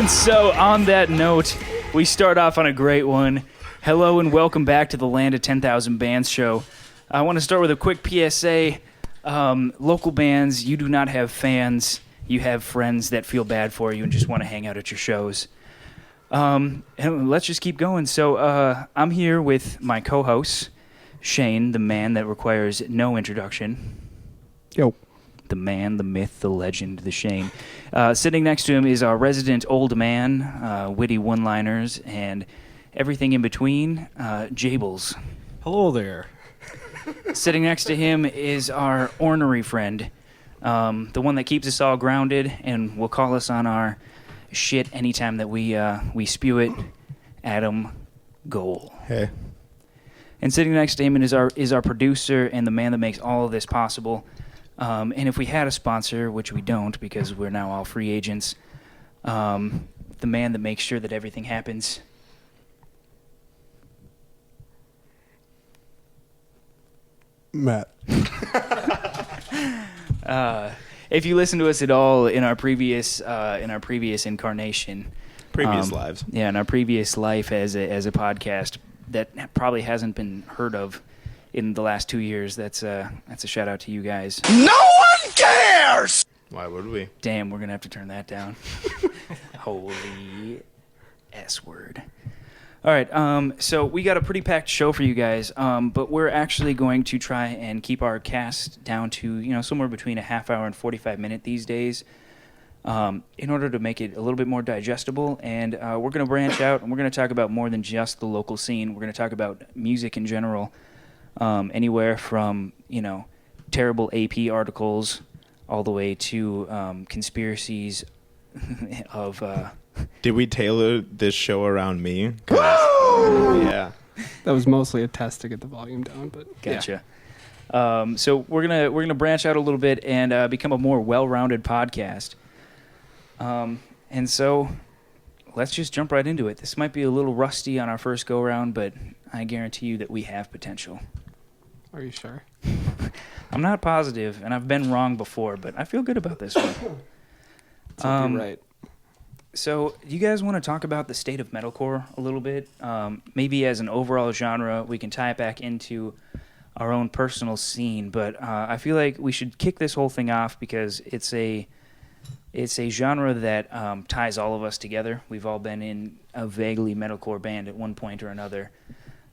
And so, on that note, we start off on a great one. Hello and welcome back to the Land of 10,000 Bands show. I want to start with a quick PSA. Local bands, you do not have fans. You have friends that feel bad for you and just want to hang out at your shows. And let's just keep going. So, I'm here with my co-host, Shane, the man that requires no introduction. Yo. The man, the myth, the legend, the Shane. Sitting next to him is our resident old man, witty one-liners, and everything in between, Jables. Hello there. Sitting next to him is our ornery friend, the one that keeps us all grounded and will call us on our shit anytime that we spew it, Adam Goal. Hey. And sitting next to him is our producer and the man that makes all of this possible. And if we had a sponsor, which we don't because we're now all free agents, the man that makes sure that everything happens. Matt. If you listen to us at all in our previous incarnation, lives, in our previous life as a podcast that probably hasn't been heard of in the last 2 years, that's a shout out to you guys. No one cares! Why would we? Damn, we're gonna have to turn that down. Holy S word. All right, so we got a pretty packed show for you guys, but we're actually going to try and keep our cast down to somewhere between a half hour and 45 minutes these days, in order to make it a little bit more digestible. And we're going to branch out and we're going to talk about more than just the local scene. We're going to talk about music in general. Anywhere from, terrible AP articles all the way to conspiracies of... Did we tailor this show around me? Yeah. That was mostly a test to get the volume down, but Gotcha. Yeah. So we're gonna branch out a little bit and become a more well-rounded podcast. And so let's just jump right into it. This might be a little rusty on our first go-around, but I guarantee you that we have potential. Are you sure? I'm not positive, and I've been wrong before, but I feel good about this one. Right. So, you guys want to talk about the state of metalcore a little bit? Maybe as an overall genre, we can tie it back into our own personal scene, but I feel like we should kick this whole thing off because it's a genre that ties all of us together. We've all been in a vaguely metalcore band at one point or another.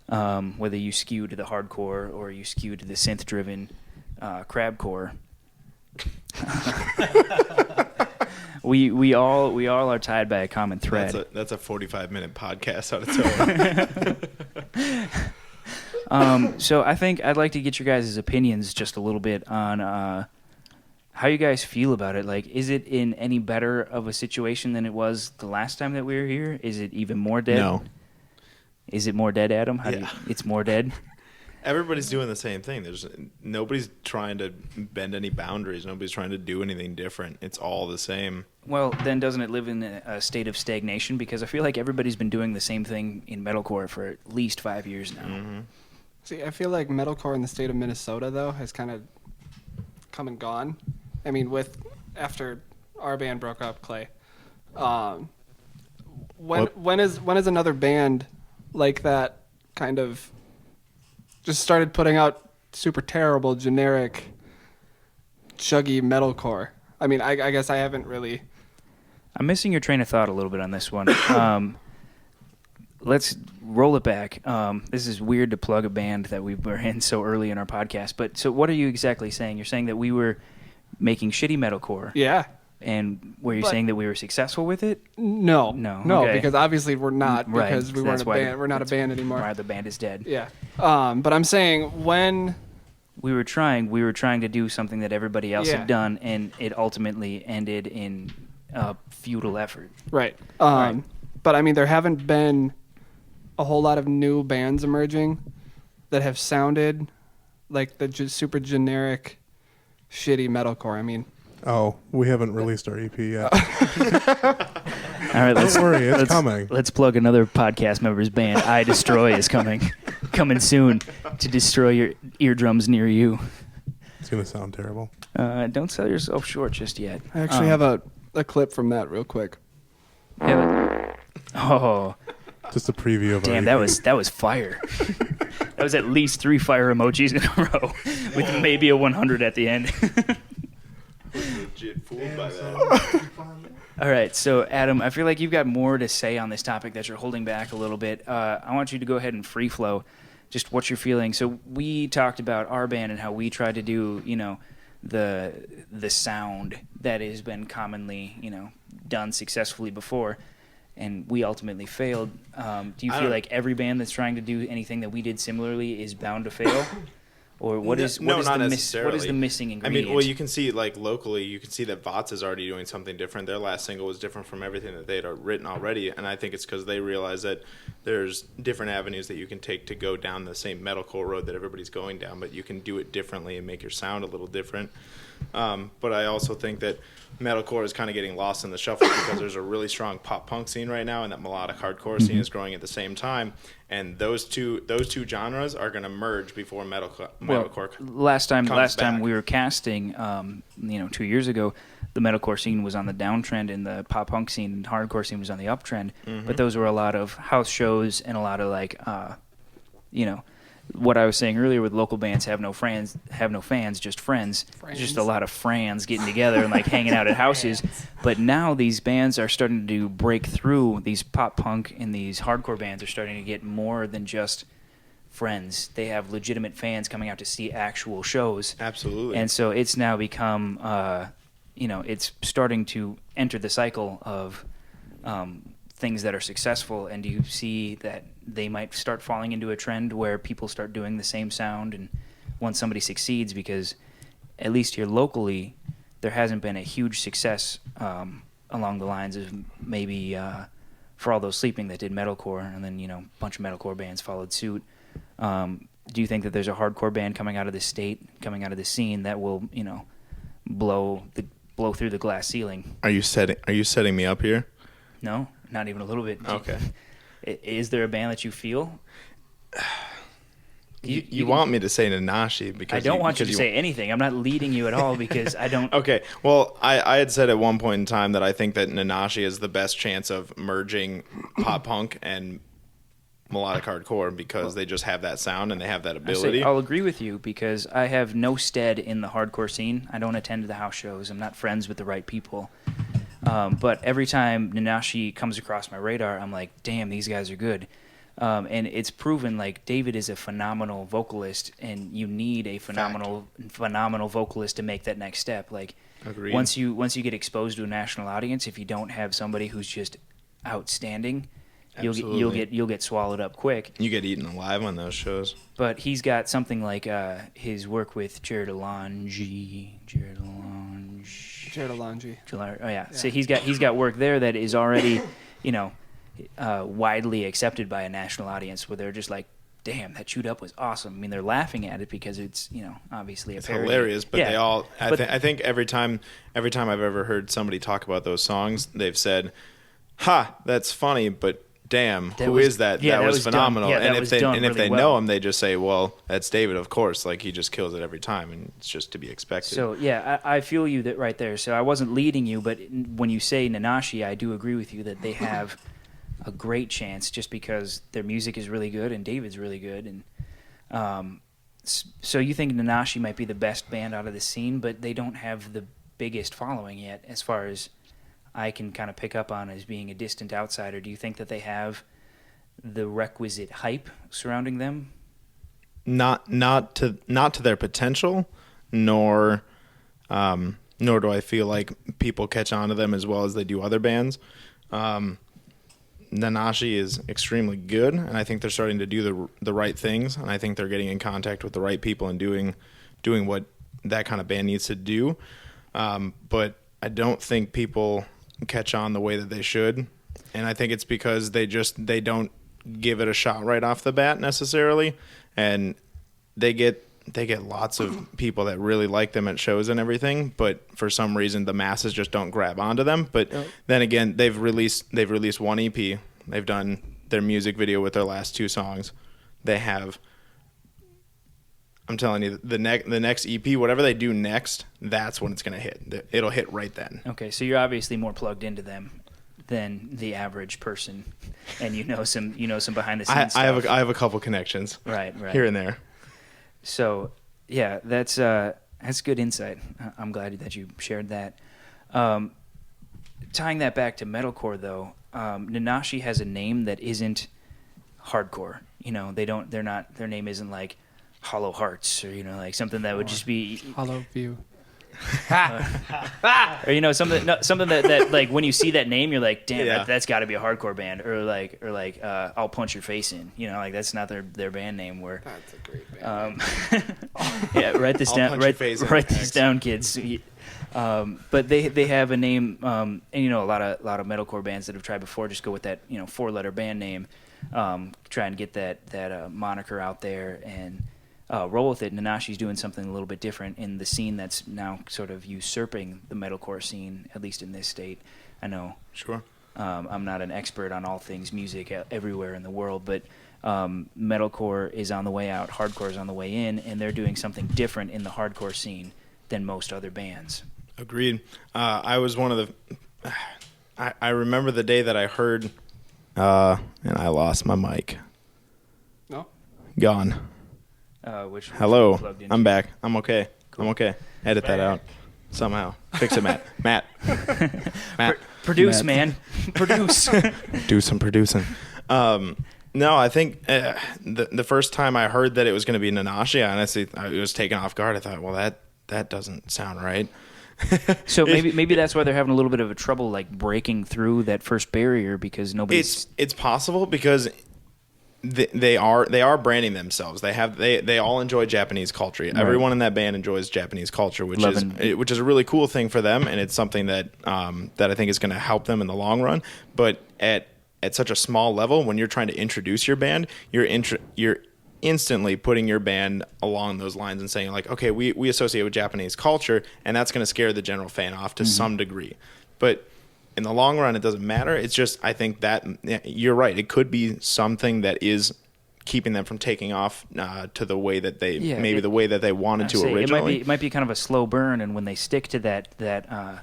Whether you skew to the hardcore or you skew to the synth-driven crabcore, we all are tied by a common thread. That's a 45-minute podcast on its own. So I think I'd like to get your guys' opinions just a little bit on how you guys feel about it. Like, is it in any better of a situation than it was the last time that we were here? Is it even more dead? No. Is it more dead, Adam? It's more dead? Everybody's doing the same thing. Nobody's trying to bend any boundaries. Nobody's trying to do anything different. It's all the same. Well, then doesn't it live in a state of stagnation? Because I feel like everybody's been doing the same thing in metalcore for at least 5 years now. Mm-hmm. See, I feel like metalcore in the state of Minnesota, though, has kind of come and gone. I mean, after our band broke up, Clay. When is another band like that kind of just started putting out super terrible, generic, chuggy metalcore? I mean, I guess I haven't really... I'm missing your train of thought a little bit on this one. Let's roll it back. This is weird to plug a band that we were in so early in our podcast, but so what are you exactly saying? You're saying that we were making shitty metalcore. Yeah. And were you saying that we were successful with it? No. Okay. Because obviously we're not, because right. we weren't a band. We're not a band anymore. Why the band is dead. Yeah. But I'm saying when we were trying to do something that everybody else had done, and it ultimately ended in a futile effort. Right. Right. But I mean, there haven't been a whole lot of new bands emerging that have sounded like the super generic, shitty metalcore. I mean. Oh, we haven't released our EP yet. All right, don't worry, it's coming. Let's plug another podcast member's band. I Destroy is coming soon to destroy your eardrums near you. It's gonna sound terrible. Don't sell yourself short just yet. I actually have a clip from that real quick. Yeah. Oh, Just a preview of damn! our That was fire. That was at least 3 fire emojis in a row, with maybe a 100 at the end. Legit fooled by that. All right, so Adam, I feel like you've got more to say on this topic that you're holding back a little bit. I want you to go ahead and free flow, just what you're feeling. So we talked about our band and how we tried to do, the sound that has been commonly, done successfully before, and we ultimately failed. Do you feel like every band that's trying to do anything that we did similarly is bound to fail? Or what is not the necessarily. what is the missing ingredient? Well, you can see locally, you can see that VOTS is already doing something different. Their last single was different from everything that they had written already, and I think it's because they realize that there's different avenues that you can take to go down the same metalcore road that everybody's going down, but you can do it differently and make your sound a little different. But I also think that metalcore is kind of getting lost in the shuffle because there's a really strong pop punk scene right now, and that melodic hardcore scene is growing at the same time. And those two genres are going to merge before metalcore. Last time back. we were casting, 2 years ago, the metalcore scene was on the downtrend, and the pop punk scene and hardcore scene was on the uptrend. Mm-hmm. But those were a lot of house shows and a lot of what I was saying earlier with local bands have no fans, just friends. Just a lot of friends getting together and hanging out at houses. But now these bands are starting to break through. These pop punk and these hardcore bands are starting to get more than just friends. They have legitimate fans coming out to see actual shows. Absolutely. And so it's now become, it's starting to enter the cycle of things that are successful. And do you see that they might start falling into a trend where people start doing the same sound and once somebody succeeds, because at least here locally there hasn't been a huge success along the lines of maybe For All Those Sleeping that did metalcore, and then a bunch of metalcore bands followed suit. Do you think that there's a hardcore band coming out of the state, coming out of the scene that will blow through the glass ceiling? Are you setting me up here? No, not even a little bit. Okay. Is there a band that you feel? You want me to say Nanashi because I don't want you to say anything. I'm not leading you at all because I don't. Okay. Well, I had said at one point in time that I think that Nanashi is the best chance of merging pop punk and melodic hardcore because they just have that sound and they have that ability. I'll agree with you because I have no stead in the hardcore scene. I don't attend the house shows. I'm not friends with the right people. But every time Nanashi comes across my radar, I'm like, damn, these guys are good. And it's proven David is a phenomenal vocalist, and you need a phenomenal vocalist to make that next step. Agreed. Once you get exposed to a national audience, if you don't have somebody who's just outstanding, you'll get swallowed up quick. You get eaten alive on those shows. But he's got something like his work with Jared Alonji. Oh yeah. So he's got work there that is already, widely accepted by a national audience where they're just like, damn, that Chewed Up was awesome. I mean, they're laughing at it because it's, obviously it's parody. hilarious, but yeah. they all. I think every time I've ever heard somebody talk about those songs, they've said, "Ha, that's funny," but damn, who is that? Yeah, that was phenomenal. Yeah, and if they know him, well. they just say, "Well, that's David, of course." He just kills it every time, and it's just to be expected. So yeah, I feel you that right there. So I wasn't leading you, but when you say Nanashi, I do agree with you that they have a great chance just because their music is really good and David's really good. And so you think Nanashi might be the best band out of the scene, but they don't have the biggest following yet, as far as I can kind of pick up on as being a distant outsider. Do you think that they have the requisite hype surrounding them? Not to their potential, nor do I feel like people catch on to them as well as they do other bands. Nanashi is extremely good, and I think they're starting to do the right things, and I think they're getting in contact with the right people and doing what that kind of band needs to do. But I don't think people catch on the way that they should, and I think it's because they don't give it a shot right off the bat necessarily, and they get lots of people that really like them at shows and everything, but for some reason the masses just don't grab onto them. But then again, they've released one EP. They've done their music video with their last 2 songs. They have, I'm telling you, the next EP, whatever they do next, that's when it's going to hit. It'll hit right then. Okay, so you're obviously more plugged into them than the average person, and you know some behind the scenes I stuff. have a couple connections right here and there. So yeah, that's good insight. I'm glad that you shared that. Tying that back to metalcore though, Nanashi has a name that isn't hardcore. You know, their name isn't like Hollow Hearts or like something that would just be Hollow View. or something that like when you see that name you're like, damn, Yeah. that's got to be a hardcore band, or like I'll Punch Your Face In, like that's not their band name. Where That's a great band. yeah, write this I'll down. punch your face in, Write this X. down, kids. But they have a name, and a lot of metalcore bands that have tried before just go with that 4-letter band name, try and get that moniker out there and roll with it. Nanashi's doing something a little bit different in the scene that's now sort of usurping the metalcore scene, at least in this state. I know. Sure. I'm not an expert on all things music everywhere in the world, but metalcore is on the way out, hardcore is on the way in, and they're doing something different in the hardcore scene than most other bands. Agreed. I was one of the. I remember the day that I heard, and I lost my mic. No? Gone. Which Hello. plugged into. I'm back. I'm okay. I'm okay. Edit that out somehow. Fix it, Matt. Matt. Produce, Matt. man. Produce. Do some producing. No, I think the first time I heard that it was going to be Nanashi, honestly, I was taken off guard. I thought, well, that doesn't sound right. So maybe that's why they're having a little bit of a trouble like breaking through that first barrier, because nobody's. It's possible because they are branding themselves. They all enjoy Japanese culture. Right. Everyone in that band enjoys Japanese culture, which is a really cool thing for them, and it's something that I think is going to help them in the long run. But at such a small level, when you're trying to introduce your band, you're instantly putting your band along those lines and saying like, okay, we associate with Japanese culture, and that's going to scare the general fan off to some degree. But in the long run, it doesn't matter. It's just, I think that you're right. It could be something that is keeping them from taking off to the way that the way that they wanted to originally. It might be kind of a slow burn, and when they stick to that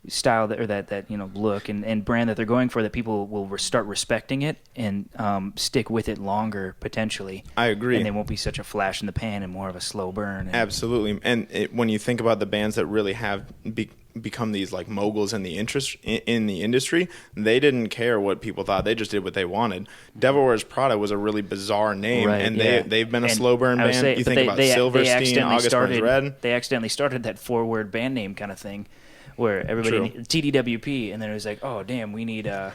style that look and brand that they're going for, that people will start respecting it and stick with it longer potentially. I agree. And they won't be such a flash in the pan and more of a slow burn. Absolutely. And when you think about the bands that really have become these like moguls in the industry, they didn't care what people thought. They just did what they wanted. Devil Wears Prada was a really bizarre name, right, and yeah. they've been a And slow burn band. You think about Silverstein, August Burns Red. They accidentally started that 4-word band name kind of thing, where everybody TDWP, and then it was like, oh damn, we need OM&M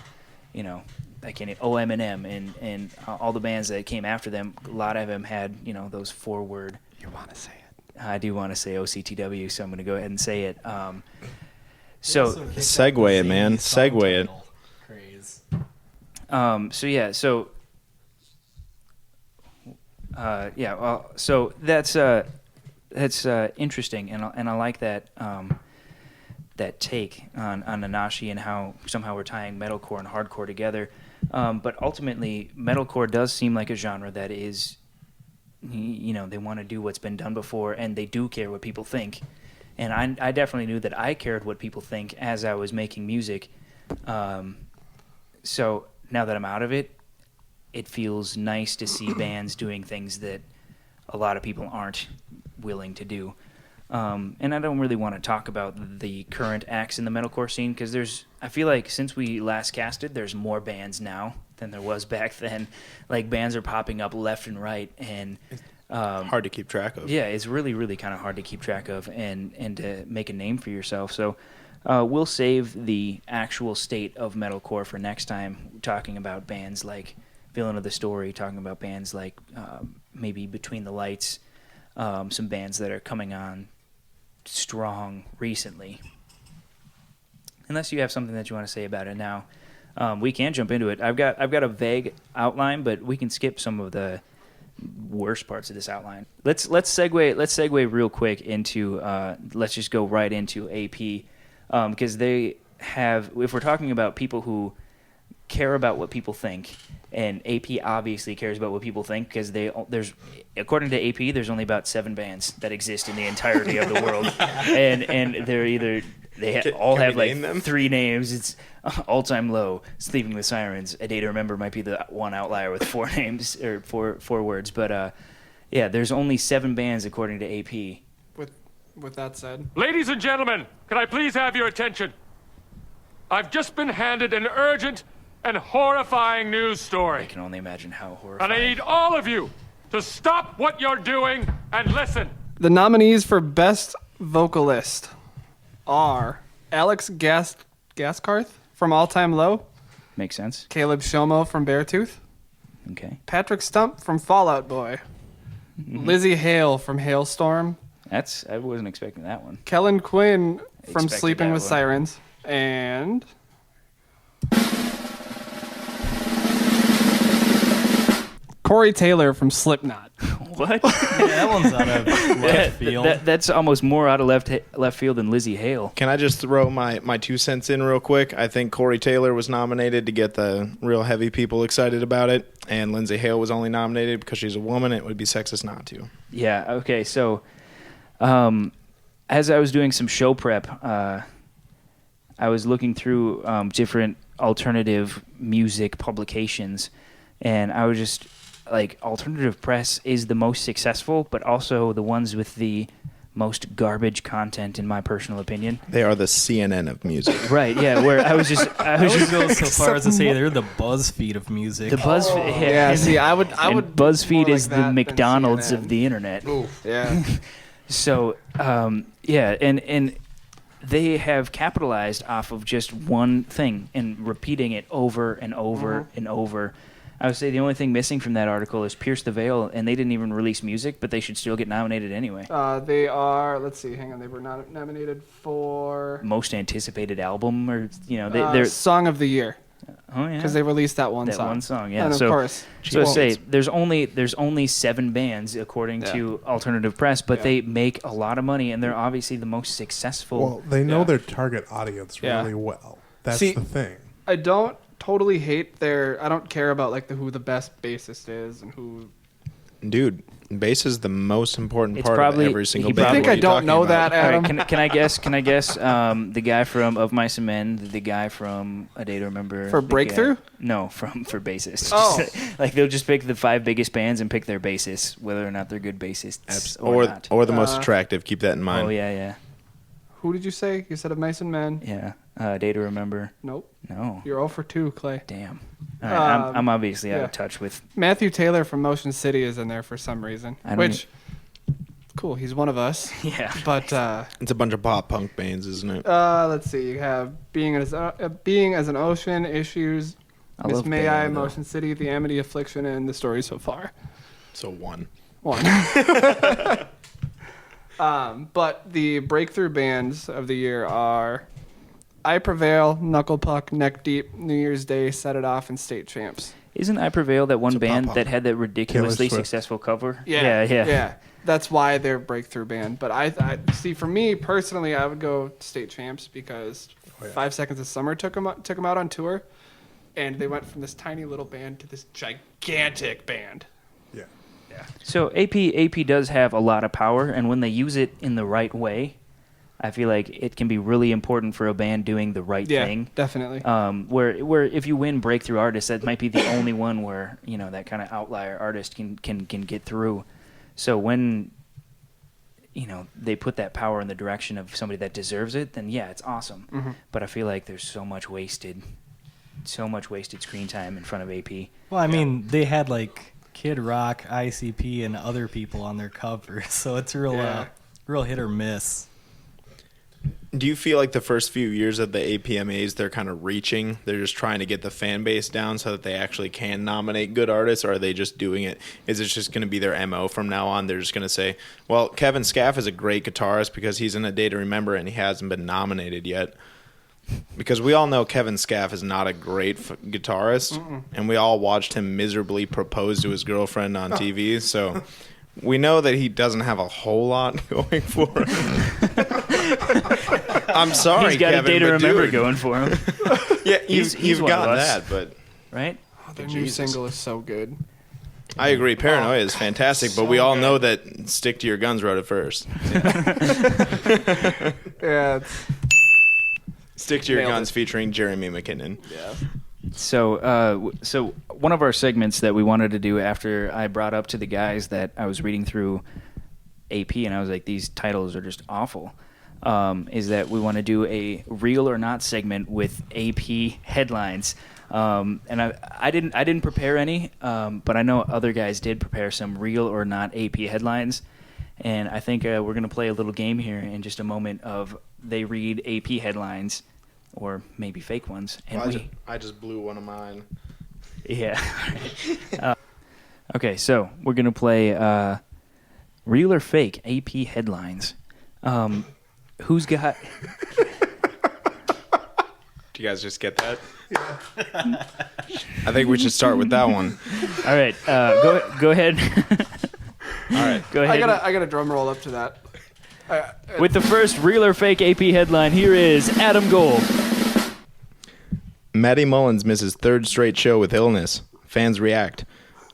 and all the bands that came after them. A lot of them had those 4-word. You want to say it? I do want to say OCTW, so I'm going to go ahead and say it. So Segue it, man. Segue it. Craze. So that's interesting, and I like that that take on Nanashi and how somehow we're tying metalcore and hardcore together. But ultimately, metalcore does seem like a genre that is, they want to do what's been done before, and they do care what people think. And I definitely knew that I cared what people think as I was making music. So now that I'm out of it, it feels nice to see bands doing things that a lot of people aren't willing to do. And I don't really want to talk about the current acts in the metalcore scene, because I feel like since we last casted, there's more bands now than there was back then. Like, bands are popping up left and right, and hard to keep track of. Yeah, it's really, really kind of hard to keep track of and to make a name for yourself. So we'll save the actual state of metalcore for next time, talking about bands like Villain of the Story, talking about bands like maybe Between the Lights, some bands that are coming on strong recently. Unless you have something that you want to say about it now, we can jump into it. I've got a vague outline, but we can skip some of the worst parts of this outline. Let's segue real quick into let's just go right into AP, because they have, if we're talking about people who care about what people think, and AP obviously cares about what people think, because there's according to AP there's only about 7 bands that exist in the entirety of the world, and they're either all can have we like name them? 3 names. It's All Time Low, Sleeping with Sirens. A Day to Remember might be the one outlier with 4 names or four words. But yeah, there's only 7 bands according to AP. With that said, Ladies and gentlemen, can I please have your attention? I've just been handed an urgent and horrifying news I story. can only imagine how And horrifying. I need all of you to stop what you're doing and listen. the nominees for Best Vocalist are Alex Gaskarth from All Time Low, Makes sense. Caleb Shomo from Beartooth, Okay. Patrick Stump from Fall Out Boy, Lizzie Hale from Hailstorm, I wasn't expecting that one. Kellen Quinn from Expected Sleeping that with one. Sirens, and Corey Taylor from Slipknot. What? Yeah, that one's out of left field. That's almost more out of left field than Lizzie Hale. Can I just throw my 2 cents in real quick? I think Corey Taylor was nominated to get the real heavy people excited about it, and Lindsay Hale was only nominated because she's a woman. It would be sexist not to. Yeah. Okay. So, as I was doing some show prep, I was looking through different alternative music publications, and I was just like, alternative press is the most successful, but also the ones with the most garbage content, in my personal opinion. They are the CNN of music. Right? Yeah. Where I would go so far as to say they're the BuzzFeed of music. the BuzzFeed. Yeah, see, I would and BuzzFeed more is like the that than McDonald's CNN. of the internet. Yeah. So, yeah, and they have capitalized off of just one thing and repeating it over and over and over. I would say the only thing missing from that article is Pierce the Veil, and they didn't even release music, but they should still get nominated anyway. They are, let's see, hang on, they were nominated for Most anticipated album, or they're Song of the Year, oh yeah, because they released that one that song. one song, yeah. And of so, course, so I say there's only 7 bands according to alternative press, but they make a lot of money, and they're obviously the most successful. Well, they know their target audience Yeah. really well. That's See, the thing. I don't totally hate I don't care about like who the best bassist is and who. Dude, bass is the most important It's part probably- of every single he band. I think What are I you don't talking know about? that, All Adam. right, can I guess? The guy from Of Mice and Men, the guy from A Day to Remember. For the Breakthrough? guy- no, for bassists. Oh. Just, like they'll just pick the 5 biggest bands and pick their bassists, whether or not they're good bassists or not. Or the most attractive. Keep that in mind. Oh yeah, Who did you say? You said of Mice and Men. yeah. Day to Remember. Nope. No. You're 0 for 2, Clay. Damn. All right, I'm obviously out yeah. of touch with. Matthew Taylor from Motion City is in there for some reason. I don't Which, cool, he's one of us. Yeah. But It's a bunch of pop punk bands, isn't it? let's see. You have Being as an Ocean, Issues, I Miss love May Baylor, I, though. Motion City, The Amity Affliction, and The Story So Far. So one. One. But the breakthrough bands of the year are I Prevail, Knuckle Puck, Neck Deep, New Year's Day, Set It Off, and State Champs. Isn't I Prevail that one It's a band pop-punk. that had that ridiculously Taylor Swift. successful cover? Yeah. Yeah. That's why they're a breakthrough band. But I see, for me personally, I would go State Champs because 5 Seconds of Summer took them out on tour, and they went from this tiny little band to this gigantic band. Yeah. So AP does have a lot of power, and when they use it in the right way, I feel like it can be really important for a band doing the right Yeah, thing. definitely. Where if you win breakthrough artist, that might be the only one where that kind of outlier artist can get through. So when they put that power in the direction of somebody that deserves it, then yeah, it's awesome. Mm-hmm. But I feel like there's so much wasted screen time in front of AP. Well, I mean, they had like Kid Rock, ICP, and other people on their cover, so it's real hit or miss. Do you feel like the first few years of the APMAs, they're kind of reaching? They're just trying to get the fan base down so that they actually can nominate good artists, or are they just doing it? Is it just going to be their MO from now on? They're just going to say, well, Kevin Scaff is a great guitarist because he's in A Day to Remember and he hasn't been nominated yet. Because we all know Kevin Scaff is not a great guitarist, and we all watched him miserably propose to his girlfriend on TV, so we know that he doesn't have a whole lot going for him. I'm sorry, He's got Kevin, A Day to but Remember dude, going for him, Yeah, He's you've one of got us. that, but right? Oh, their new Jesus. single is so good. I agree. Paranoia is fantastic, but we all know that Stick to Your Guns wrote it first. Yeah. Stick to your Nailed guns it. featuring Jeremy McKinnon. Yeah. So one of our segments that we wanted to do after I brought up to the guys that I was reading through AP and I was like, these titles are just awful, is that we want to do a real or not segment with AP headlines. And I didn't prepare any, but I know other guys did prepare some real or not AP headlines. And I think we're going to play a little game here in just a moment of they read AP headlines or maybe fake ones. And I just blew one of mine. Yeah. Okay, so we're going to play real or fake AP headlines. Who's got... Do you guys just get that? Yeah. I think we should start with that one. All right, go ahead. All right. Go ahead. I got a drum roll up to that. With the first real or fake AP headline, here is Adam Gold. Matty Mullins misses third straight show with illness. Fans react.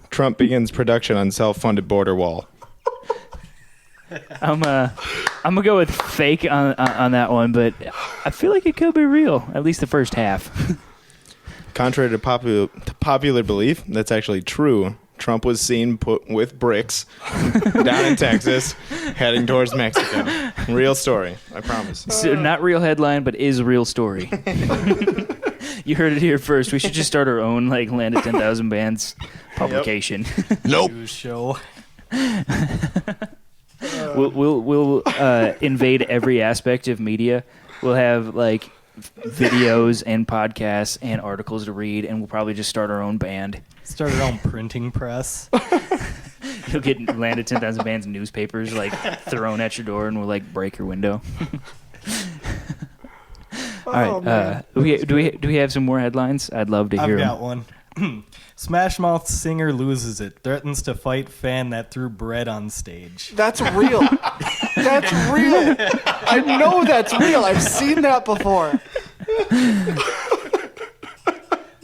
Trump begins production on self-funded border wall. I'm gonna go with fake on that one, but I feel like it could be real. At least the first half. Contrary to popular belief, that's actually true. Trump was seen with bricks down in Texas, heading towards Mexico. Real story, I promise. So not real headline, but is real story. You heard it here first. We should just start our own like Land of 10,000 Bands publication. Nope. News show. We'll invade every aspect of media. We'll have like videos and podcasts and articles to read, and we'll probably just start our own band. Start our own printing press. You'll get Land of 10,000 Bands newspapers like thrown at your door, and we'll like break your window. All right. Do we have some more headlines? I'd love to hear I've got them. one. Smash Mouth singer loses it. Threatens to fight fan that threw bread on stage. That's real. That's real. I know that's real. I've seen that before.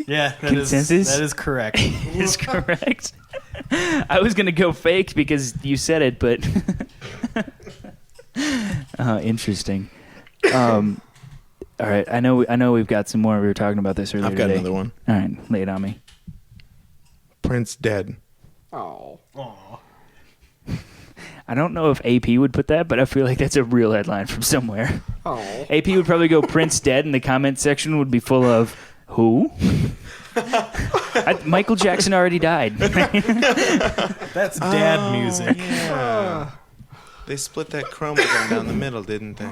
Yeah, Consensus? that is correct. Is correct. I was gonna go fake because you said it, but interesting. All right, I know we've got some more. We were talking about this earlier I've got today. another one. All right, lay it on me. Prince dead. Oh. I don't know if AP would put that, but I feel like that's a real headline from somewhere. Oh. AP would probably go Prince dead, and the comment section would be full of who? Michael Jackson already died. That's dad music. Yeah. They split that chromosome down the middle, didn't they?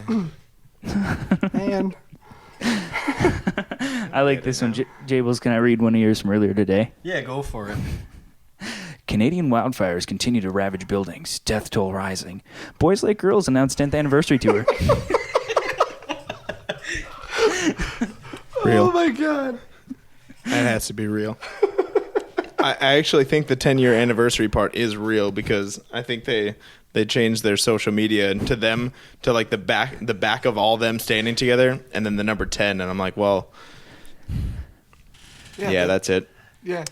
Man. I like this one. Jables, can I read one of yours from earlier today? Yeah, go for it. Canadian wildfires continue to ravage buildings. Death toll rising. Boys Like Girls announced 10th anniversary tour. Real. Oh my god. That has to be real. I actually think the 10-year anniversary part is real because I think they changed their social media to like the back of all them standing together and then the number 10, and I'm like, well, yeah, that's it. Yeah.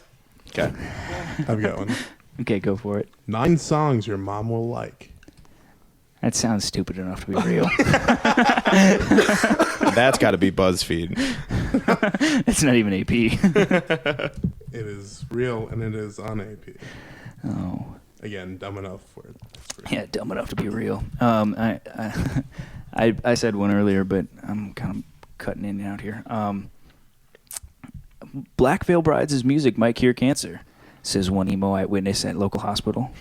Okay. I've got one. Okay, go for it. 9 songs your mom will like. That sounds stupid enough to be real. That's got to be BuzzFeed. It's not even AP. It is real and it is on AP. Oh. Again, dumb enough for it. Yeah, dumb enough to be real. I said one earlier, but I'm kind of cutting in and out here. Black Veil Brides' music might cure cancer, says one emo eyewitness at local hospital.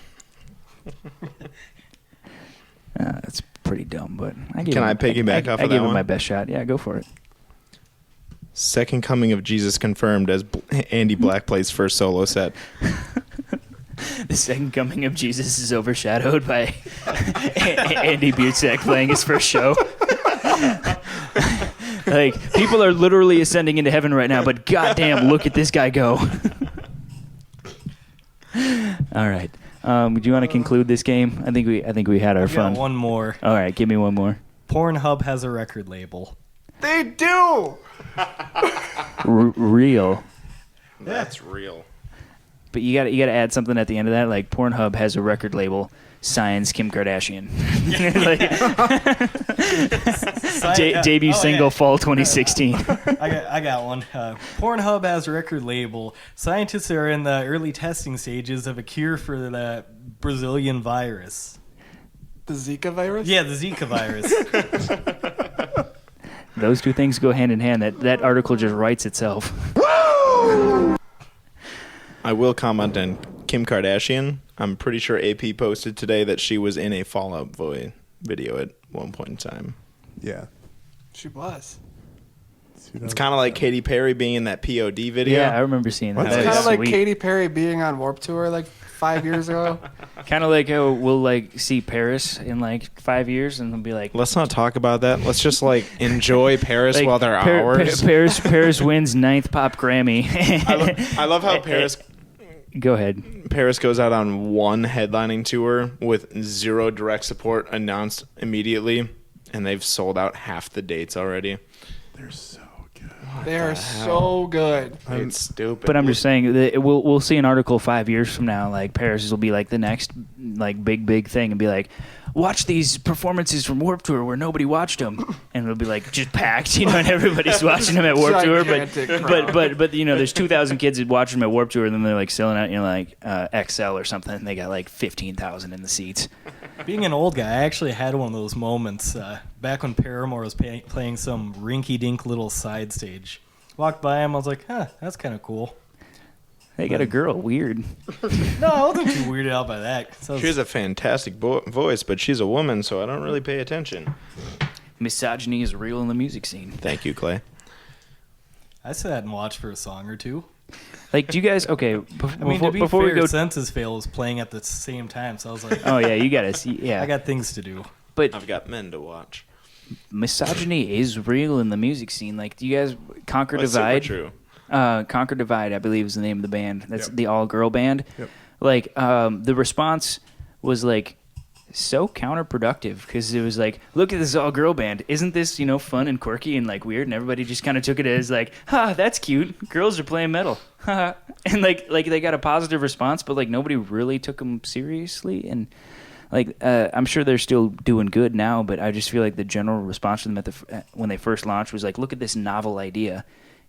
That's pretty dumb, but I Can I piggyback off of that I gave it one? my best shot. Yeah, go for it. Second coming of Jesus confirmed as Andy Black plays first solo set. The second coming of Jesus is overshadowed by Andy Butzek playing his first show. Like, people are literally ascending into heaven right now, but goddamn, look at this guy go. All right. Do you want to conclude this game? I think we had our I've fun. got one more. All right, give me one more. Pornhub has a record label. They do. Real. That's real. But you got to add something at the end of that, like Pornhub has a record label, Signs Kim Kardashian. Sci- Debut oh, single yeah. fall 2016. I got one. Pornhub has record label. Scientists are in the early testing stages of a cure for the Brazilian virus. The Zika virus? Yeah, the Zika virus. Those two things go hand in hand. That article just writes itself. I will comment on Kim Kardashian. I'm pretty sure AP posted today that she was in a Fall Out Boy video at one point in time. Yeah. She was. It's kind of like Katy Perry being in that POD video. Yeah, I remember seeing that. What? That It's was kind of like sweet. Katy Perry being on Warped Tour like 5 years ago. Kind of like how we'll like see Paris in like 5 years, and they'll be like, Let's not talk about that. Let's just like enjoy Paris like, while they're ours. Paris wins 9th pop Grammy. I love how Paris Go ahead. Paris goes out on one headlining tour with 0 direct support announced immediately, and they've sold out half the dates already. They're so good. They are so good. It's stupid. But I'm just saying that we'll see an article 5 years from now, like Paris will be like the next like big thing, and be like, watch these performances from Warped Tour where nobody watched them, and it'll be like just packed, and everybody's watching them at Warped Tour. Gigantic crowd. But there's 2,000 kids that watch them at Warped Tour, and then they're like selling out, like XL or something, and they got like 15,000 in the seats. Being an old guy, I actually had one of those moments back when Paramore was playing some rinky-dink little side stage. Walked by him, I was like, huh, that's kind of cool. They got a girl, weird. No, I wasn't too weirded out by that. So she has a fantastic voice, but she's a woman, so I don't really pay attention. Misogyny is real in the music scene. Thank you, Clay. I sat and watched for a song or two. Like, do you guys? Okay, I mean, to be before fair, we go. Census Fail was playing at the same time, so I was like, Oh yeah, you gotta see. Yeah, I got things to do. but I've got men to watch. misogyny is real in the music scene. Like, do you guys Conquer That's Divide? super true. Conquer Divide, I believe, is the name of the band. That's Yep. the all-girl band. Yep. Like, the response was like so counterproductive because it was like, look at this all-girl band. Isn't this fun and quirky and like weird? And everybody just kind of took it as like, ha, that's cute. Girls are playing metal. And like they got a positive response, but like nobody really took them seriously. And like I'm sure they're still doing good now, but I just feel like the general response to them when they first launched was like, look at this novel idea.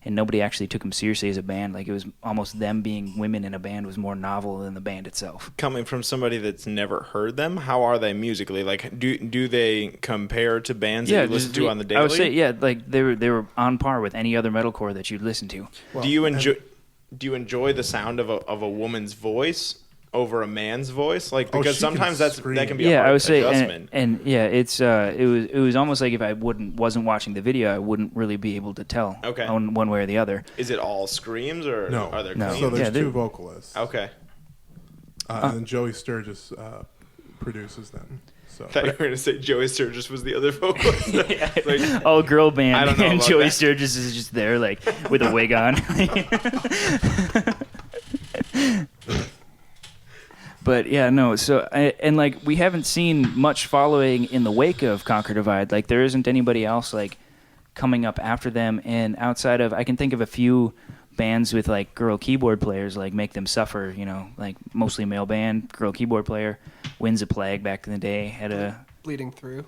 And nobody actually took them seriously as a band. Like, it was almost them being women in a band was more novel than the band itself. Coming from somebody that's never heard them, how are they musically? Like, do they compare to bands that you listen to on the daily? I would say, yeah, like they were on par with any other metalcore that you'd listen to. Well, Do you enjoy the sound of a woman's voice over a man's voice? Like, because she can sometimes that can be a Yeah, hard I would say, adjustment. and yeah, it was almost like if I wasn't watching the video, I wouldn't really be able to tell on one way or the other. Is it all screams or No. are there No. cleans? So there's Yeah, two vocalists. Okay. And then Joey Sturgis produces them. So I thought you were going to say Joey Sturgis was the other vocalist. Like, All girl band, I don't know and about Joey that. Sturgis is just there, like with a wig on. But yeah, no. So and like we haven't seen much following in the wake of Conquer Divide. Like there isn't anybody else like coming up after them. And outside of, I can think of a few bands with like girl keyboard players, like Make Them Suffer. Like mostly male band, girl keyboard player. Winds of Plague back in the day had a. Bleeding Through.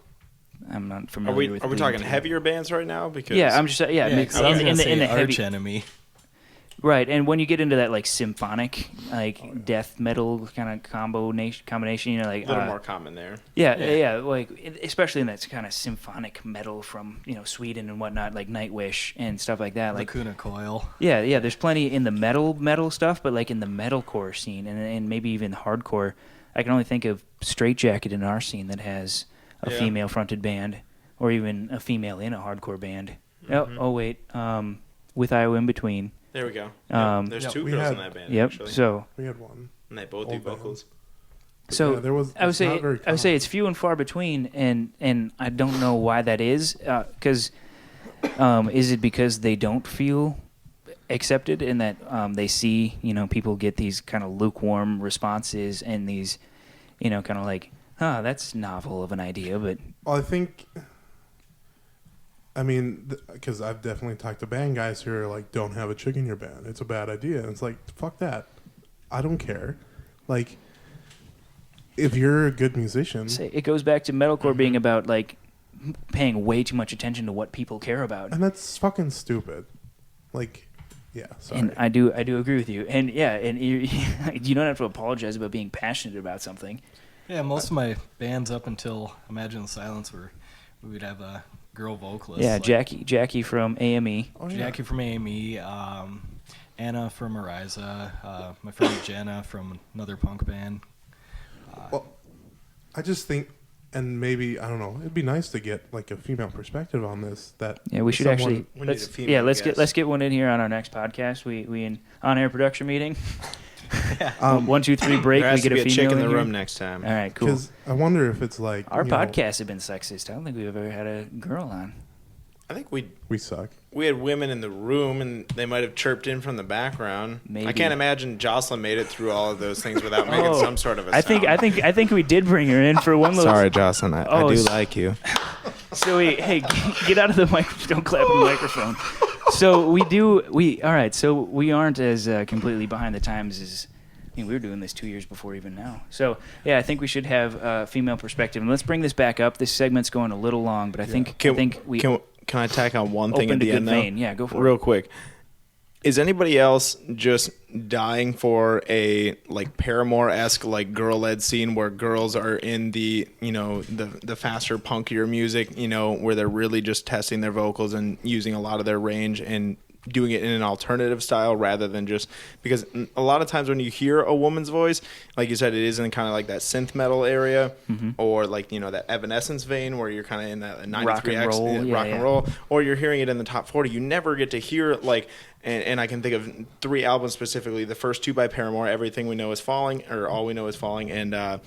I'm not are familiar we with. are we Bleeding talking Through. heavier bands right now? Because Yeah, I'm just Yeah, mix- 'cause I was in gonna the say in the heavy. Arch Enemy. Right, and when you get into that like symphonic, like death metal kind of combination, like a little more common there. yeah, like especially in that kind of symphonic metal from Sweden and whatnot, like Nightwish and stuff like that. Like Lacuna Coil. yeah, there's plenty in the metal stuff, but like in the metalcore scene and maybe even hardcore, I can only think of Straight Jacket in our scene that has a female fronted band, or even a female in a hardcore band. Mm-hmm. Oh wait, With Iowa in Between. There we go. There's Yeah, two we girls had- in that band. Yep. Actually. So we had one. And they both do Old band. vocals. So Yeah, there was- I would it's say not very I would say common. it's few and far between, and I don't know why that is. Because is it because they don't feel accepted in that they see people get these kind of lukewarm responses and these kind of like, that's novel of an idea, but Well, I think. I mean, because I've definitely talked to band guys who are like, "Don't have a chick in your band. It's a bad idea." And it's like, fuck that. I don't care. Like, if you're a good musician, It goes back to metalcore being about like paying way too much attention to what people care about. and that's fucking stupid. Like, yeah, sorry. And I do agree with you. And yeah, and you don't have to apologize about being passionate about something. Yeah, most of my bands up until Imagine the Silence we would have a girl vocalist. Yeah, like Jackie from AME. Oh, yeah. Jackie from AME, Anna from Ariza, my friend Jenna from another punk band. Well, I just think, and maybe I don't know, it'd be nice to get like a female perspective on this. That Yeah, we should someone- actually We need let's a female guest. let's get one in here on our next podcast. We in on-air production meeting. 1, 2, 3 break. There has We get to be a a female chick in the here. room next time. All right, cool. Because I wonder if it's like Our you know, podcasts have been sexist. I don't think we've ever had a girl on. I think we suck. we had women in the room, and they might have chirped in from the background. Maybe. I can't imagine Jocelyn made it through all of those things without making some sort of a I sound. think we did bring her in for one little. Sorry, Jocelyn. I Oh, do s- like you. So hey, get out of the microphone. Don't clap in the microphone. So all right. So we aren't as completely behind the times as. I mean, we were doing this 2 years before even now. So yeah, I think we should have a female perspective, and let's bring this back up. This segment's going a little long, but I think we Can I tack on one thing at opened a the good end, though? vein. Yeah, go for Real it. quick. Is anybody else just dying for a like Paramore-esque like girl-led scene where girls are in the the faster, punkier music, where they're really just testing their vocals and using a lot of their range and doing it in an alternative style rather than just because a lot of times when you hear a woman's voice, like you said, it is in kind of like that synth metal area or like that Evanescence vein where you're kind of in that 93X Rock and roll, rock yeah. and roll, or you're hearing it in the top 40. You never get to hear like, and I can think of 3 albums specifically. The first 2 by Paramore, Everything We Know Is Falling, or All We Know Is Falling, and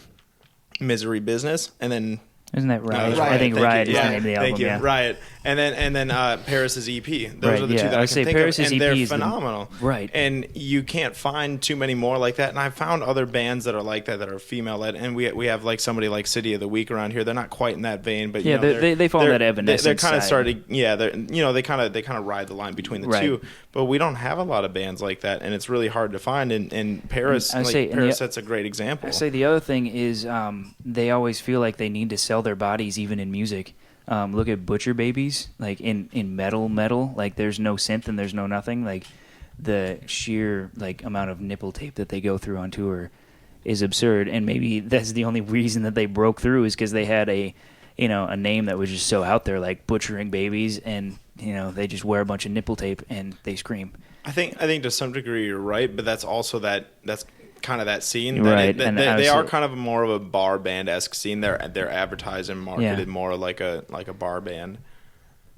Misery Business, and then. Isn't that Riot? Riot. I think Thank Riot you. is Yeah. the name of the album. Thank you. Yeah. Riot, and then Paris's EP. Those Right, are the yeah. 2 that I I would can say think Paris's of, and EP they're is the- phenomenal. Right. And you can't find too many more like that. And I found other bands that are like that are female led, and we have like somebody like City of the Week around here. They're not quite in that vein, but Yeah, they fall in that Evanescence They're kind of side. starting. Yeah, they kind of ride the line between the Right. two. But we don't have a lot of bands like that, and it's really hard to find. And Paris, And I say- and Paris the- sets a great example. I say the other thing is they always feel like they need to sell their bodies even in music. Look at Butcher Babies, like in metal, like there's no synth and there's no nothing. Like the sheer like amount of nipple tape that they go through on tour is absurd, and maybe that's the only reason that they broke through is because they had a name that was just so out there, like Butchering Babies, and they just wear a bunch of nipple tape and they scream. I think to some degree you're right, but that's also that's kind of that scene. Right, That and they are honestly- kind of more of a bar band-esque scene. They're advertised and marketed Yeah. more like a bar band.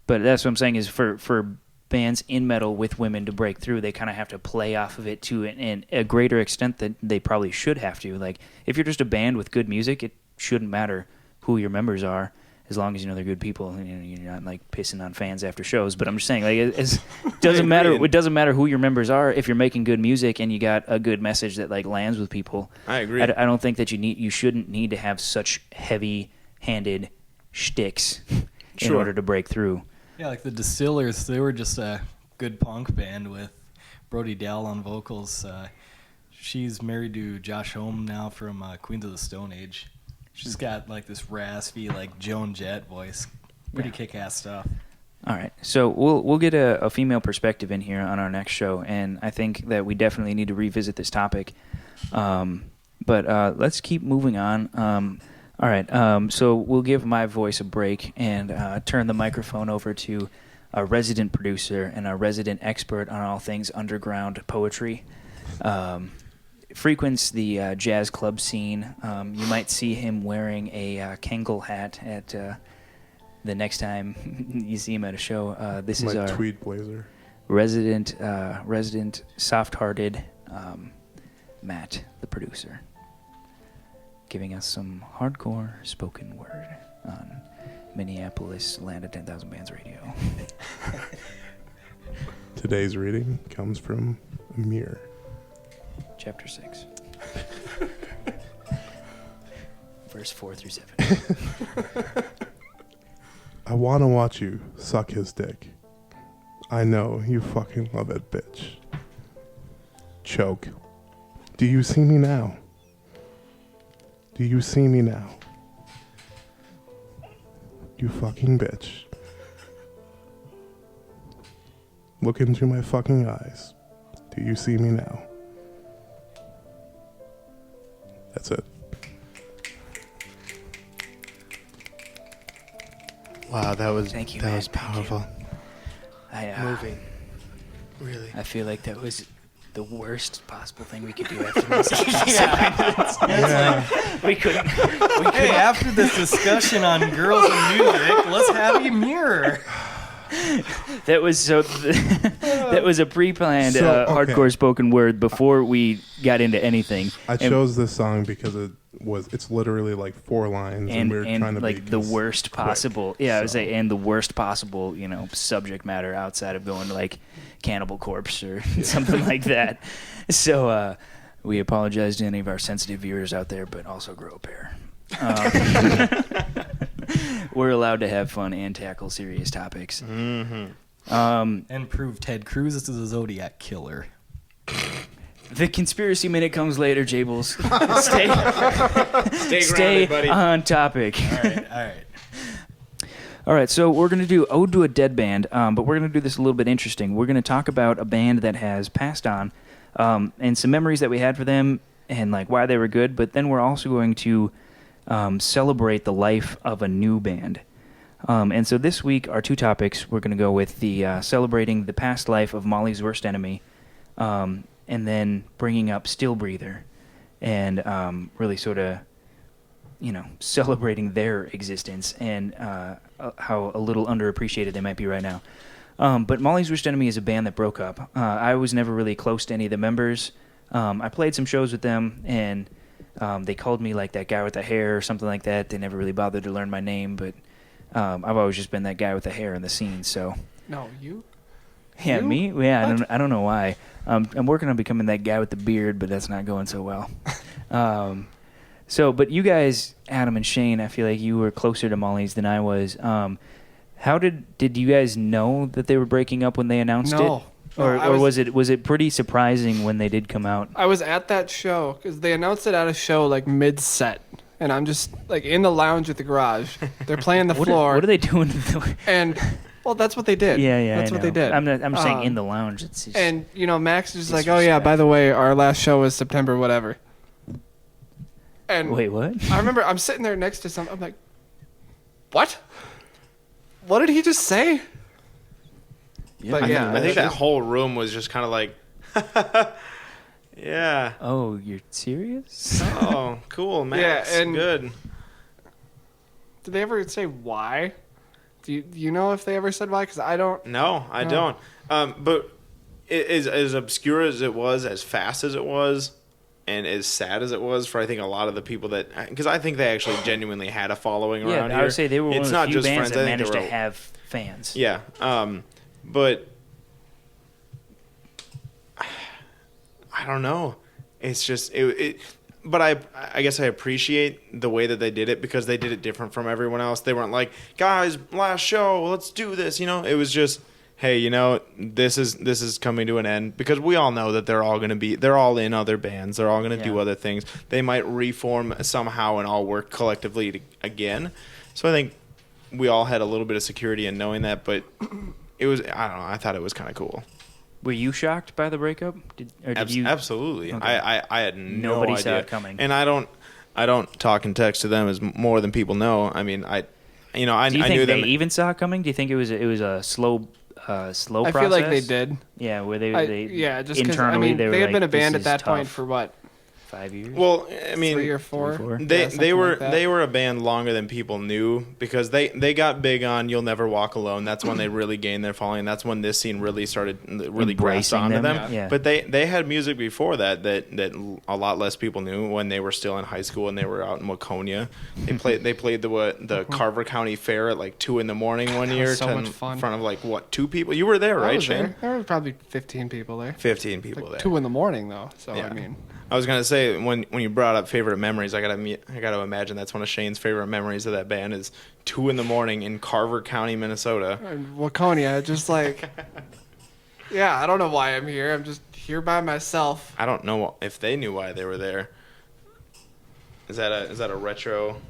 But that's what I'm saying is for bands in metal with women to break through, they kind of have to play off of it to a greater extent than they probably should have to. Like, if you're just a band with good music, it shouldn't matter who your members are, as long as they're good people and you're not like pissing on fans after shows. But I'm just saying, like, it doesn't matter. It doesn't matter who your members are if you're making good music and you got a good message that like lands with people. I agree. I don't think that you shouldn't need to have such heavy-handed shticks in Sure. order to break through. Yeah, like the Distillers, they were just a good punk band with Brody Dell on vocals. She's married to Josh Homme now from Queens of the Stone Age. She's got like this raspy, like Joan Jett voice. Pretty kick-ass stuff. All right, so we'll get a female perspective in here on our next show, and I think that we definitely need to revisit this topic. But let's keep moving on. All right, so we'll give my voice a break and turn the microphone over to a resident producer and a resident expert on all things underground poetry. Frequents the jazz club scene. You might see him wearing a Kangol hat at the next time you see him at a show. This is My our tweed blazer. resident soft-hearted Matt, the producer, giving us some hardcore spoken word on Minneapolis Land of 10,000 Bands Radio. Today's reading comes from Amir. Chapter 6. Verse 4 through 7. I want to watch you suck his dick. I know you fucking love it, bitch. Choke. Do you see me now? Do you see me now? You fucking bitch. Look into my fucking eyes. Do you see me now? That's it. Wow, that was Thank you, that man. was Thank you. powerful. Moving. Really. I feel like that was the worst possible thing we could do after this. We couldn't. Hey, after this discussion on girls and music, let's have a mirror. That was so. That was a pre-planned So, okay. hardcore spoken word before we got into anything. I chose this song because it's literally like 4 lines, and we were trying to like be the worst quick. possible. Yeah, I would So- say, and the worst possible, subject matter outside of going to like Cannibal Corpse or something like that. So we apologize to any of our sensitive viewers out there, but also grow a pair. We're allowed to have fun and tackle serious topics. Mm-hmm. And prove Ted Cruz is a Zodiac killer. The conspiracy minute comes later, Jables. Stay grounded, buddy. on topic. All right. All right, so we're going to do Ode to a Dead Band, but we're going to do this a little bit interesting. We're going to talk about a band that has passed on and some memories that we had for them and like why they were good, but then we're also going to celebrate the life of a new band. And so this week, our 2 topics, we're going to go with the celebrating the past life of Molly's Worst Enemy, and then bringing up Still Breather and really sort of, celebrating their existence and how a little underappreciated they might be right now. But Molly's Worst Enemy is a band that broke up. I was never really close to any of the members. I played some shows with them, and they called me like that guy with the hair or something like that. They never really bothered to learn my name, but I've always just been that guy with the hair in the scene. So No, you? yeah, You? me. Yeah, What? I don't know why. I'm working on becoming that guy with the beard, but that's not going so well. But you guys, Adam and Shane, I feel like you were closer to Molly's than I was. How did you guys know that they were breaking up when they announced it? No. Or, No, I or was- was it pretty surprising when they did come out? I was at that show because they announced it at a show like mid-set, and I'm just like in the lounge at the garage. They're playing the floor, What are they doing? and well, that's what they did. Yeah, that's I what they know. did. I'm just saying Um, in the lounge. It's just, And Max is just like, oh yeah, by the way, our last show was September whatever. And wait, what? I remember I'm sitting there next to I'm like, what? What did he just say? But yeah, I think that whole room was just kind of like, yeah. Oh, you're serious? Oh, cool, Max. Yeah, and- good. Did they ever say why? Do you know if they ever said why? Because I don't. No, I No. don't. But as obscure as it was, as fast as it was, and as sad as it was for I think a lot of the people that, because I think they actually genuinely had a following Yeah, around here. I would say they were one It's of the not few just bands friends. that I think managed they to were- have fans. Yeah, but I don't know. It's just it. But I guess I appreciate the way that they did it because they did it different from everyone else. They weren't like, guys, last show, let's do this. It was just, hey, this is coming to an end because we all know that they're all in other bands. They're all going to do Yeah. other things. They might reform somehow and all work collectively again. So I think we all had a little bit of security in knowing that, but it was, I don't know, I thought it was kind of cool. Were you shocked by the breakup? Did you? Absolutely. Okay. I had no Nobody idea. saw it coming. And I don't talk and text to them as more than people know. I mean, I Do you knew think them. they even saw it coming? Do you think it was a slow process? I feel like they did. Yeah, where they Yeah, just because internally they were they had like, been a band "This at that is point tough." for what, 5 years. Well, I mean, 3 or 4. 4. They Yeah, they something were like that. they were a band longer than people knew because they got big on "You'll Never Walk Alone." That's when they really gained their following. That's when this scene really started really grasped Embracing onto them, them. yeah. But they had music before that a lot less people knew when they were still in high school and they were out in Waconia. They played the Carver County Fair at like 2 a.m. one year so to much in fun. front of like what 2 people. You were there, I right, was Shane? there. There were probably 15 people there. 15 people Like there. 2 a.m. though. So Yeah. I mean, I was gonna say when you brought up favorite memories, I gotta imagine that's one of Shane's favorite memories of that band is 2 a.m. in Carver County, Minnesota. and Waconia, just like, yeah, I don't know why I'm here. I'm just here by myself. I don't know if they knew why they were there. Is that a retro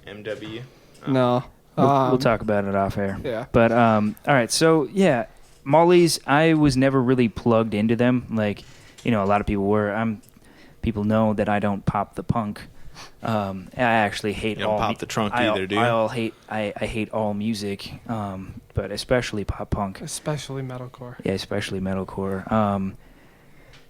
MW? No. We'll talk about it off air. Yeah. But all right, so yeah, Molly's. I was never really plugged into them. Like, a lot of people were. People know that I don't pop the punk. I actually hate You don't all. pop the trunk either, do you? I hate all music, but especially pop punk. Especially metalcore. Yeah, especially metalcore.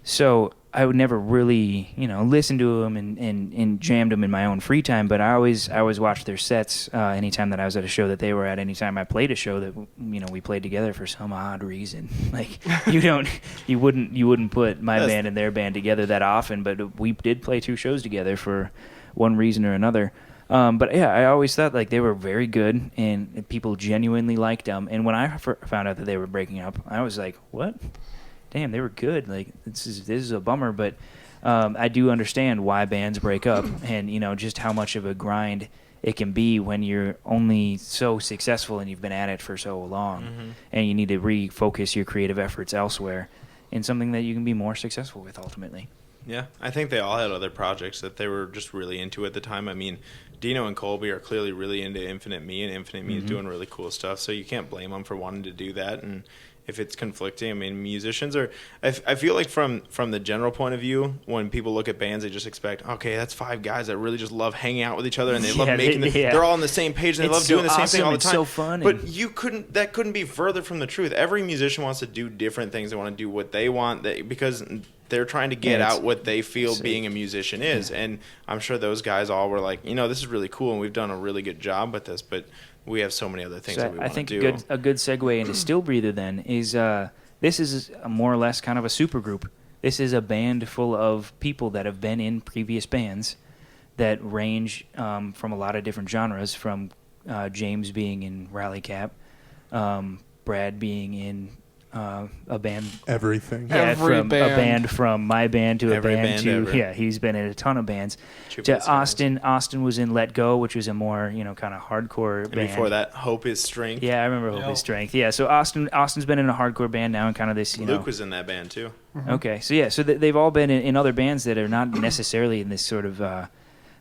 So I would never really, listen to them and jammed them in my own free time. But I always watched their sets anytime that I was at a show that they were at. Anytime I played a show that we played together for some odd reason. Like you wouldn't put my band and their band together that often. But we did play 2 shows together for one reason or another. But yeah, I always thought like they were very good and people genuinely liked them. And when I found out that they were breaking up, I was like, what? Damn, they were good. Like this is a bummer, but I do understand why bands break up, and just how much of a grind it can be when you're only so successful and you've been at it for so long, and you need to refocus your creative efforts elsewhere in something that you can be more successful with ultimately. Yeah, I think they all had other projects that they were just really into at the time. I mean, Dino and Colby are clearly really into Infinite Me, and Infinite Me is doing really cool stuff, so you can't blame them for wanting to do that. And if it's conflicting, I mean, musicians are. I feel like from the general point of view, when people look at bands, they just expect, okay, that's 5 guys that really just love hanging out with each other, and they love making. They're all on the same page, and they love doing the same thing all the time. It's so fun. But that couldn't be further from the truth. Every musician wants to do different things. They want to do what they want, because they're trying to get out what they feel being a musician is. And I'm sure those guys all were like, this is really cool, and we've done a really good job with this, but we have so many other things that we want to do. I think a good segue into Still Breather then is this is more or less kind of a super group. This is a band full of people that have been in previous bands that range from a lot of different genres, from James being in Rally Cap, Brad being in a band. Everything. Yeah, Every from band. a band from my band to Every a band band to ever. yeah, he's been in a ton of bands. Tribute To Austin. Austin was in Let Go, which was a more kind of hardcore And band. before that, Hope is Strength. Yeah, I remember Hope is Strength. Yeah, so Austin's been in a hardcore band now, and kind of this Luke was in that band too. Okay, so yeah, so they've all been in other bands that are not necessarily in this sort of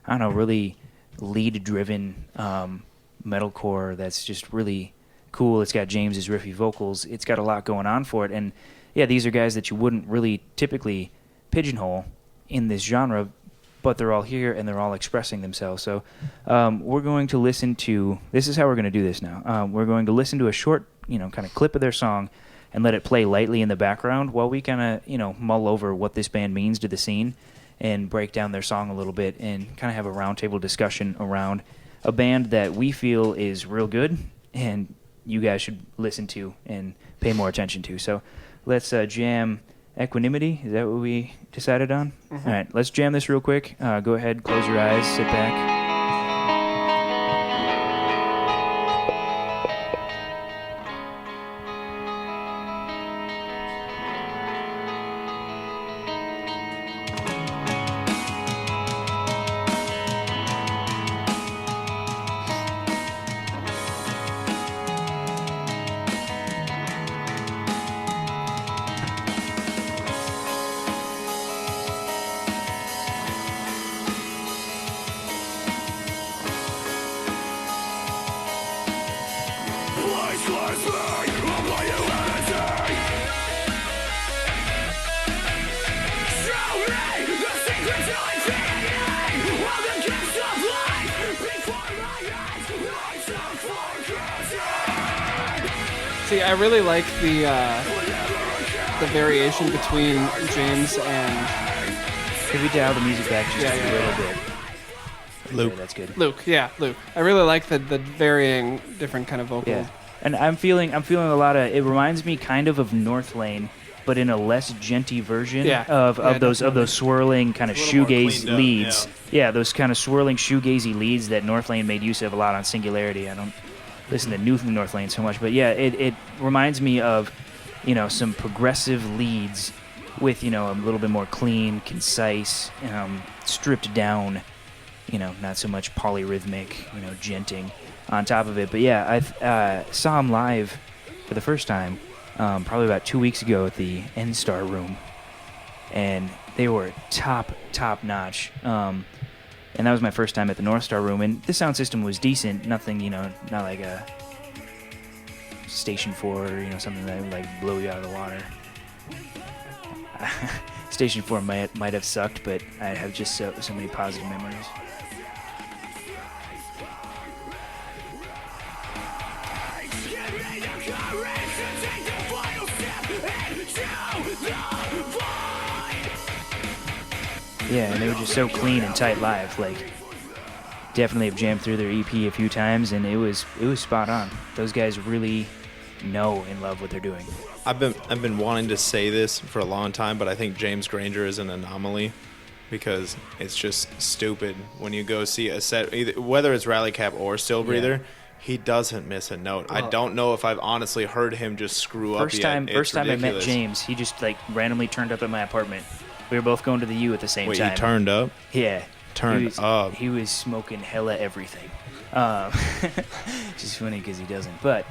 really lead-driven metalcore that's just really cool. It's got James's riffy vocals. It's got a lot going on for it, and yeah, these are guys that you wouldn't really typically pigeonhole in this genre, but they're all here and they're all expressing themselves. So we're going to listen to. This is how we're going to do this now. We're going to listen to a short, kind of clip of their song, and let it play lightly in the background while we kind of, mull over what this band means to the scene and break down their song a little bit and kind of have a roundtable discussion around a band that we feel is real good and you guys should listen to and pay more attention to. So let's jam Equanimity. Is that what we decided on? All right, let's jam this real quick. Go ahead, close your eyes, sit back. See, I really like the variation between James and Could we dial the music back just a little bit? Luke. Yeah, that's good. Luke. Yeah, Luke. I really like the varying different kind of vocal. Yeah, and I'm feeling a lot of. It reminds me kind of North Lane, but in a less genty version of those swirling kind of It's a little more shoegaze cleaned up, leads. Yeah, those kind of swirling shoegazy leads that North Lane made use of a lot on Singularity. I don't listen to new from North Lane so much, but yeah, it reminds me of some progressive leads with a little bit more clean, concise, stripped down. Not so much polyrhythmic, genting on top of it. But yeah, I saw him live for the first time probably about 2 weeks ago at the N-Star Room, and they were top notch. and that was my first time at the North Star Room. And the sound system was decent, nothing, not like a Station 4 or something that would like blow you out of the water. Station 4 might have sucked, but I have just so many positive memories. Yeah, and they were just so clean and tight live. Like, definitely have jammed through their EP a few times, and it was spot on. Those guys really know and love what they're doing. I've been wanting to say this for a long time, but I think James Granger is an anomaly because it's just stupid when you go see a set, either, whether it's Rally Cap or Still Breather. He doesn't miss a note. I don't know if I've honestly heard him just screw up yet. First time I met ridiculous. James, he just like randomly turned up at my apartment. We were both going to the U at the same time. Wait, he turned up? Yeah. Turned up. He was smoking hella everything. Just funny because he doesn't. But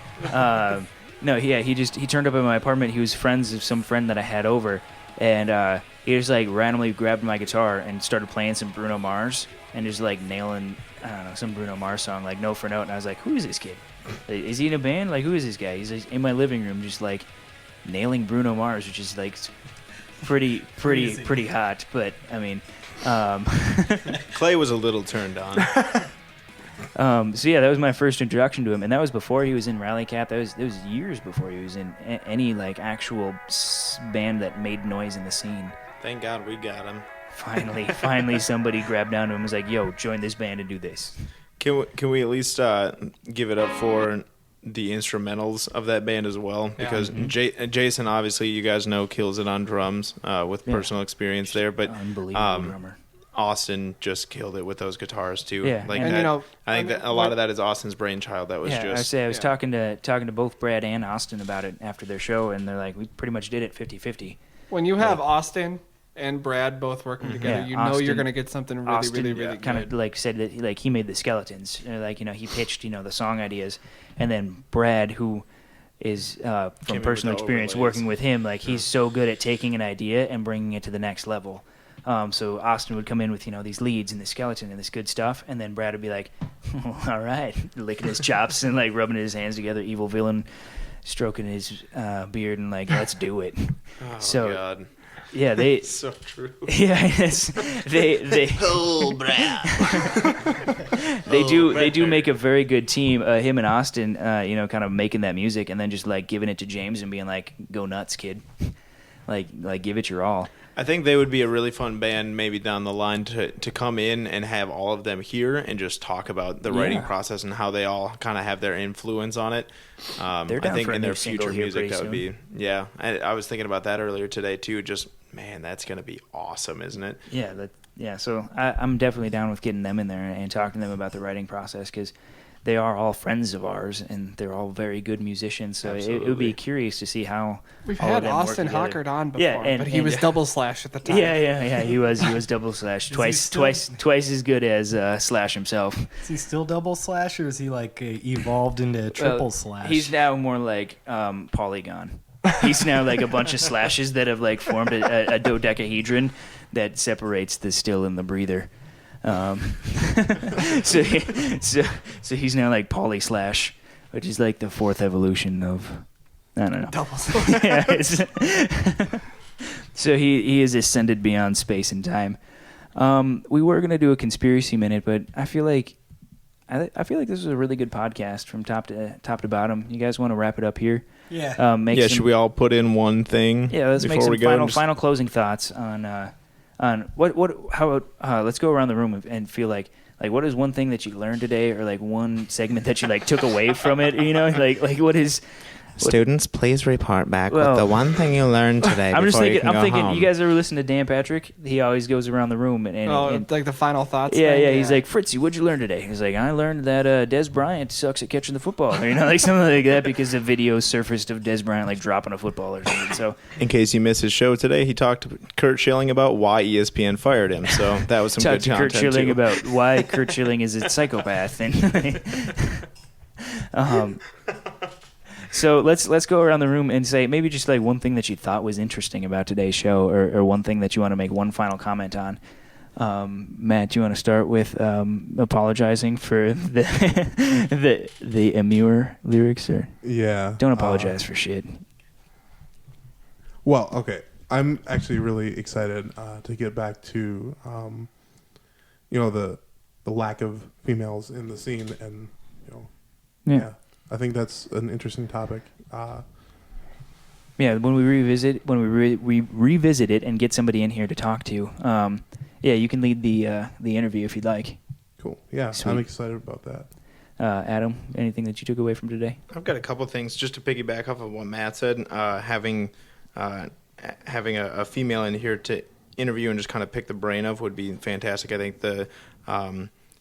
no, yeah, he turned up at my apartment. He was friends of some friend that I had over, and he just like randomly grabbed my guitar and started playing some Bruno Mars and just like nailing, I don't know, some Bruno Mars song like note for note. And I was like, who is this kid? Like, is he in a band? Like, who is this guy? He's like, in my living room just like nailing Bruno Mars, which is like pretty hot. But I mean, Clay was a little turned on. so yeah, that was my first introduction to him, and that was before he was in Rally Cap. That was years before he was in any like actual band that made noise in the scene. Thank God we got him. Finally, somebody grabbed down to him and was like, "Yo, join this band and do this." Can we at least give it up for the instrumentals of that band as well? Because Jason, obviously, you guys know, kills it on drums with personal experience there. But unbelievable drummer. Austin just killed it with those guitars too. Yeah, like and that, I think that a lot of that is Austin's brainchild. That was just. I was talking to both Brad and Austin about it after their show, and they're like, "We pretty much did it 50-50." When you have Austin and Brad both working together, you know Austin, you're going to get something really good. Kind of like said that like he made the skeletons, like he pitched the song ideas, and then Brad, who is from personal experience overlays. working with him, like he's so good at taking an idea and bringing it to the next level. So Austin would come in with these leads and the skeleton and this good stuff, and then Brad would be like, "All right," licking his chops and like rubbing his hands together, evil villain, stroking his beard and like, "Let's do it." Oh God. Yeah, they. So true. Yeah, yes, they. Oh, Brad. They do make a very good team. Him and Austin, kind of making that music and then just like giving it to James and being like, "Go nuts, kid!" like give it your all. I think they would be a really fun band maybe down the line to come in and have all of them here and just talk about the writing process and how they all kind of have their influence on it. They're down I think for a in new their single future here music pretty that would be soon. I was thinking about that earlier today too. Just man, that's gonna be awesome, isn't it? Yeah. So I'm definitely down with getting them in there and talking to them about the writing process because they are all friends of ours and they're all very good musicians. So it would be curious to see how We've all of had them work Austin together. Hockard on before, but he was double slash at the time. Yeah. He was double slash twice as good as Slash himself. Is he still double slash, or is he like evolved into triple slash? He's now more like Polygon. He's now like a bunch of slashes that have like formed a dodecahedron that separates the still and the breather. So he's now like Poly Slash, which is like the fourth evolution of, I don't know. Double slash. Yeah, so he is ascended beyond space and time. We were gonna do a conspiracy minute, but I feel like this was a really good podcast from top to bottom. You guys want to wrap it up here? Yeah. Should we all put in one thing? Yeah, let's make before some we go? final closing thoughts on let's go around the room and feel like what is one thing that you learned today, or like one segment that you like took away from it, like what is. Students, please report back Well, with the one thing you learned today. I'm before you can go thinking, home. you guys ever listen to Dan Patrick? He always goes around the room and Like the final thoughts. yeah, thing? yeah. He's like, Fritzy, what'd you learn today? He's like, I learned that Des Bryant sucks at catching the football, or, like something like that, because the video surfaced of Des Bryant like dropping a football or something. So, in case you missed his show today, he talked to Kurt Schilling about why ESPN fired him. So that was some good talked to content Kurt Schilling too. about why Kurt Schilling is a psychopath, and so let's go around the room and say maybe just like one thing that you thought was interesting about today's show, or one thing that you want to make one final comment on. Matt, do you want to start with apologizing for the Amur lyrics, or Yeah. don't apologize for shit? Well, okay. I'm actually really excited to get back to, the lack of females in the scene, and Yeah. I think that's an interesting topic. Yeah, when we revisit it and get somebody in here to talk to, you can lead the interview if you'd like. Cool. Yeah, Sweet. I'm excited about that. Adam, anything that you took away from today? I've got a couple things just to piggyback off of what Matt said. Having a female in here to interview and just kind of pick the brain of would be fantastic. I think the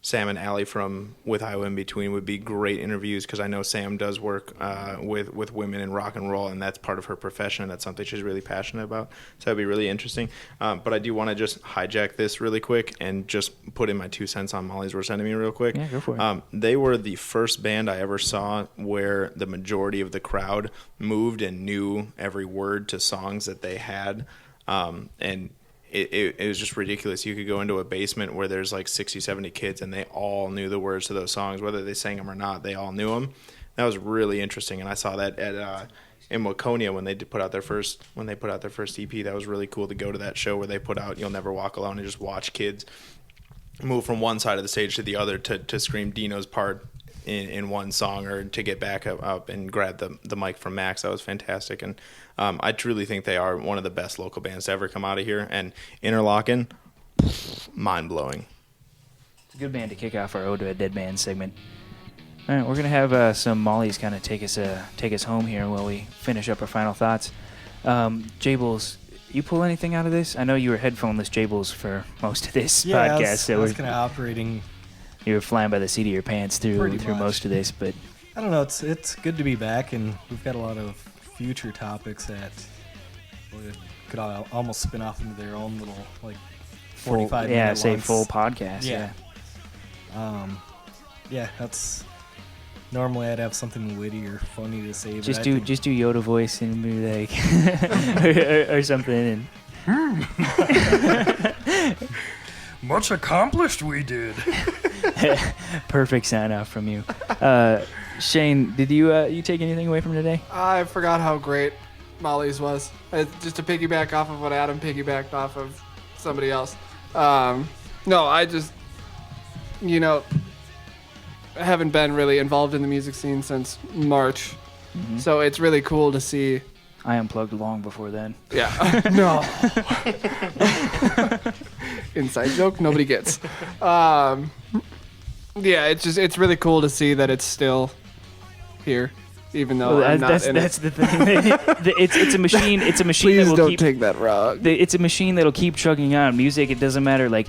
Sam and Allie from With Iowa in Between would be great interviews, because I know Sam does work with women in rock and roll, and that's part of her profession, and that's something she's really passionate about. So that'd be really interesting. But I do want to just hijack this really quick and just put in my 2 cents on Molly's Worst Enemy real quick. Yeah, go for it. They were the first band I ever saw where the majority of the crowd moved and knew every word to songs that they had, and it was just ridiculous. You could go into a basement where there's like 60, 70 kids, and they all knew the words to those songs, whether they sang them or not. They all knew them. That was really interesting, and I saw that at in Waconia when they put out their first EP. That was really cool to go to that show where they put out "You'll Never Walk Alone" and just watch kids move from one side of the stage to the other to scream Dino's part in one song, or to get back up and grab the mic from Max. That was fantastic, and I truly think they are one of the best local bands to ever come out of here. And Interlochen, mind-blowing. It's a good band to kick off our Ode to a Dead Band segment. All right, we're gonna have some Mollies kind of take us home here while we finish up our final thoughts. Jables, you pull anything out of this? I know you were headphoneless Jables for most of this podcast. I was kind of operating. You were flying by the seat of your pants through Much. most of this, but I don't know. It's good to be back, and we've got a lot of future topics that could almost spin off into their own little 45 minute long full podcast. Yeah, that's normally I'd have something witty or funny to say. But Just do Yoda voice and be like or something. And Much accomplished we did. perfect sign off from you. Shane, did you take anything away from today? I forgot how great Molly's was. Just to piggyback off of what Adam piggybacked off of somebody else. No, I just, I haven't been really involved in the music scene since March. Mm-hmm. So it's really cool to see. I unplugged long before then. Yeah. No. Inside joke nobody gets. Yeah, it's really cool to see that it's still here, even though I'm not in that's it. the thing. It's a machine. It's a machine Please that will don't keep. take that wrong. It's a machine that'll keep chugging on. Music, it doesn't matter. Like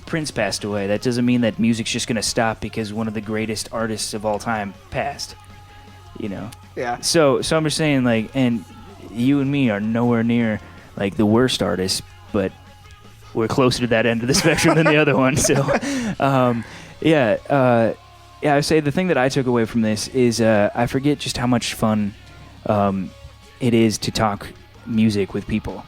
Prince passed away. That doesn't mean that music's just gonna stop because one of the greatest artists of all time passed. Yeah. So I'm just saying, and you and me are nowhere near the worst artists, but we're closer to that end of the spectrum than the other one. So, I would say the thing that I took away from this is I forget just how much fun it is to talk music with people.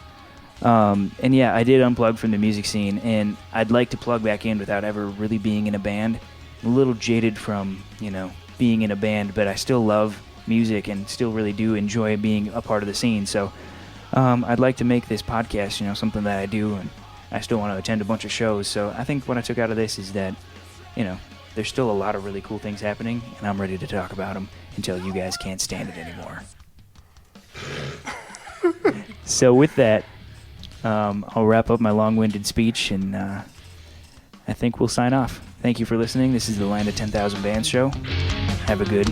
I did unplug from the music scene, and I'd like to plug back in without ever really being in a band. I'm a little jaded from, being in a band, but I still love music and still really do enjoy being a part of the scene. So I'd like to make this podcast, something that I do, and I still want to attend a bunch of shows. So I think what I took out of this is that, there's still a lot of really cool things happening, and I'm ready to talk about them until you guys can't stand it anymore. So with that, I'll wrap up my long-winded speech, and I think we'll sign off. Thank you for listening. This is the Land of 10,000 Bands show. Have a good